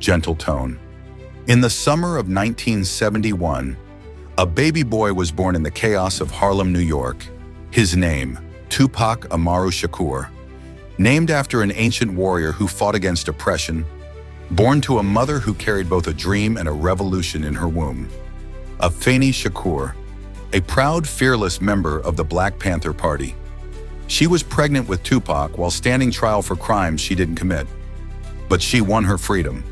gentle tone. In the summer of 1971, a baby boy was born in the chaos of Harlem, New York. His name, Tupac Amaru Shakur, named after an ancient warrior who fought against oppression, born to a mother who carried both a dream and a revolution in her womb. Afeni Shakur, a proud, fearless member of the Black Panther Party. She was pregnant with Tupac while standing trial for crimes she didn't commit. But she won her freedom,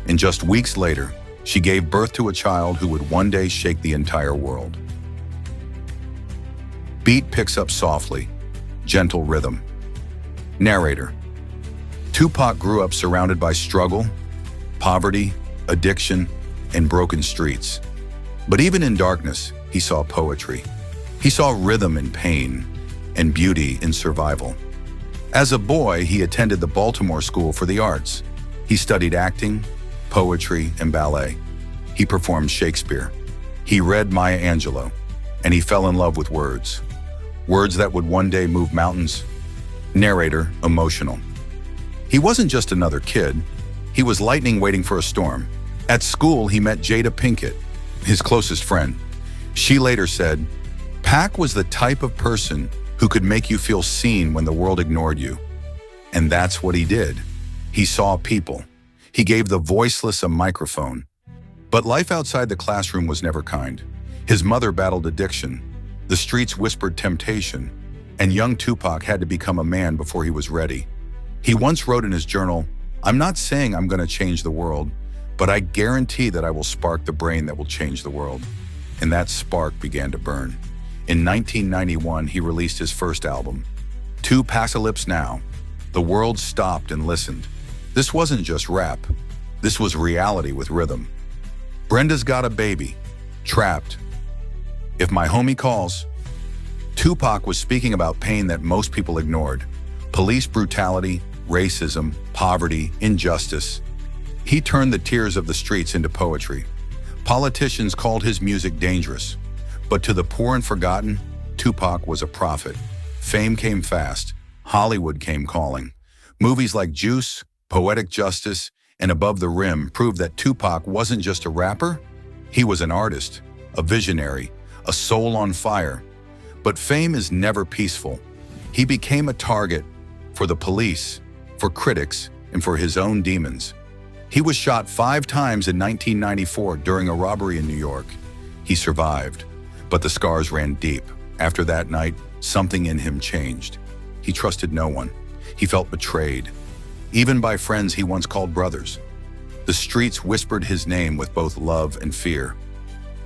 and just weeks later, she gave birth to a child who would one day shake the entire world. Beat picks up softly, gentle rhythm. Narrator: Tupac grew up surrounded by struggle, poverty, addiction, and broken streets. But even in darkness, he saw poetry. He saw rhythm in pain and beauty in survival. As a boy, he attended the Baltimore School for the Arts. He studied acting, poetry, and ballet. He performed Shakespeare. He read Maya Angelou, and he fell in love with words. Words that would one day move mountains. Narrator: emotional. He wasn't just another kid. He was lightning waiting for a storm. At school, he met Jada Pinkett, his closest friend. She later said, "Pac was the type of person who could make you feel seen when the world ignored you." And that's what he did. He saw people. He gave the voiceless a microphone. But life outside the classroom was never kind. His mother battled addiction. The streets whispered temptation. And young Tupac had to become a man before he was ready. He once wrote in his journal, "I'm not saying I'm going to change the world, but I guarantee that I will spark the brain that will change the world." And that spark began to burn. In 1991, he released his first album, Tupacalypse Now. The world stopped and listened. This wasn't just rap. This was reality with rhythm. Brenda's Got a Baby, Trapped, If My Homie Calls. Tupac was speaking about pain that most people ignored. Police brutality, racism, poverty, injustice. He turned the tears of the streets into poetry. Politicians called his music dangerous. But to the poor and forgotten, Tupac was a prophet. Fame came fast. Hollywood came calling. Movies like Juice, Poetic Justice, and Above the Rim proved that Tupac wasn't just a rapper. He was an artist, a visionary, a soul on fire. But fame is never peaceful. He became a target for the police, for critics, and for his own demons. He was shot 5 times in 1994 during a robbery in New York. He survived, but the scars ran deep. After that night, something in him changed. He trusted no one. He felt betrayed, even by friends he once called brothers. The streets whispered his name with both love and fear.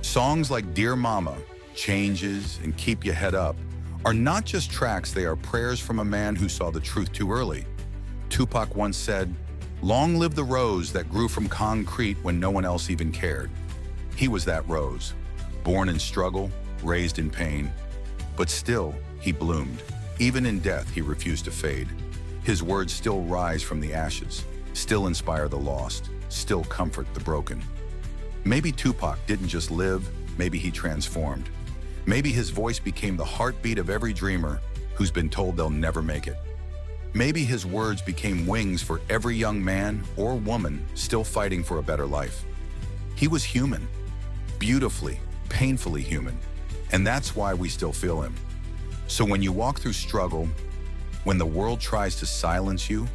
Songs like Dear Mama, Changes, and Keep Your Head Up are not just tracks, they are prayers from a man who saw the truth too early. Tupac once said, "Long live the rose that grew from concrete when no one else even cared." He was that rose, born in struggle, raised in pain, but still he bloomed. Even in death, he refused to fade. His words still rise from the ashes, still inspire the lost, still comfort the broken. Maybe Tupac didn't just live, maybe he transformed. Maybe his voice became the heartbeat of every dreamer who's been told they'll never make it. Maybe his words became wings for every young man or woman still fighting for a better life. He was human, beautifully, painfully human, and that's why we still feel him. So when you walk through struggle, when the world tries to silence you,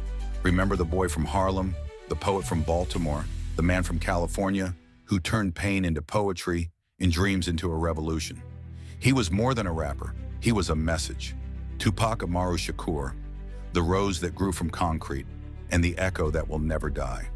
remember the boy from Harlem, the poet from Baltimore, the man from California who turned pain into poetry and dreams into a revolution. He was more than a rapper. He was a message. Tupac Amaru Shakur, the rose that grew from concrete and the echo that will never die.